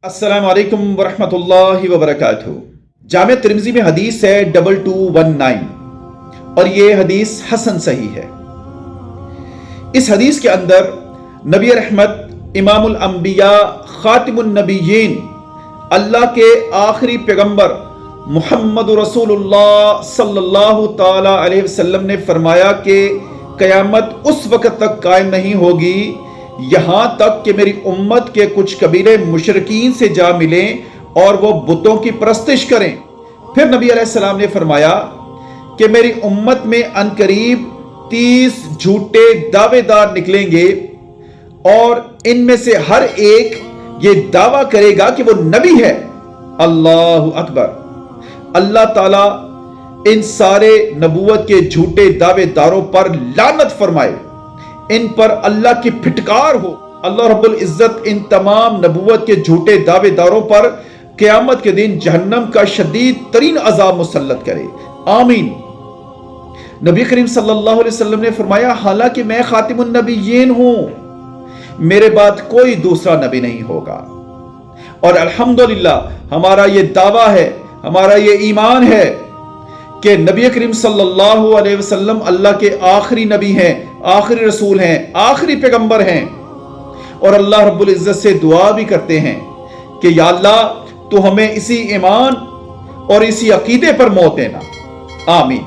अस्सलामु अलैकुम वरहमतुल्लाहि वबरकातुहू। जामे तिर्मिज़ी में हदीस है 2219 और ये हदीस हसन सही है। इस हदीस के अंदर नबी रहमत इमामुल अंबिया खातिमुन नबिय्यीन अल्लाह के आखिरी पैगंबर मुहम्मद रसूलुल्लाह सल्लल्लाहु ताला अलैहि वसल्लम ने फरमाया कि क़यामत उस वक़्त तक कायम नहीं होगी यहाँ तक कि मेरी उम्मत के कुछ कबीले मुशरिकीन से जा मिलें और वो बुतों की परस्तिश करें। फिर नबी अलैहिस्सलाम ने फरमाया कि मेरी उम्मत में अनकरीब 30 झूठे दावेदार निकलेंगे और इनमें से हर एक ये दावा करेगा कि वो नबी है। अल्लाहु अकबर। अल्लाह ताला इन सारे नबूवत के झूठे दावेदारों पर लानत फरमाए, इन पर अल्लाह की फिटकार हो। अल्लाह रब्बुल इज्जत इन तमाम नबूवत के झूठे दावेदारों पर क़यामत के दिन जहन्नम का शदीद तरीन अजाब मुसल्लत करे। आमीन। नबी करीम सल्लल्लाहु अलैहि वसल्लम ने फरमाया, हालांकि मैं खातिमुन नबिय्यीन हूं, मेरे बाद कोई दूसरा नबी नहीं होगा। और अल्हम्दुलिल्लाह हमारा ये दावा है, हमारा ये ईमान है कि नबी करीम सल्लल्लाहु अलैहि वसल्लम अल्लाह के आखिरी नबी हैं, आखिरी रसूल हैं, आखिरी पैगंबर हैं। और अल्लाह रब्बुल इज्जत से दुआ भी करते हैं कि या अल्लाह तू हमें इसी ईमान और इसी अकीदे पर मौत देना। आमीन।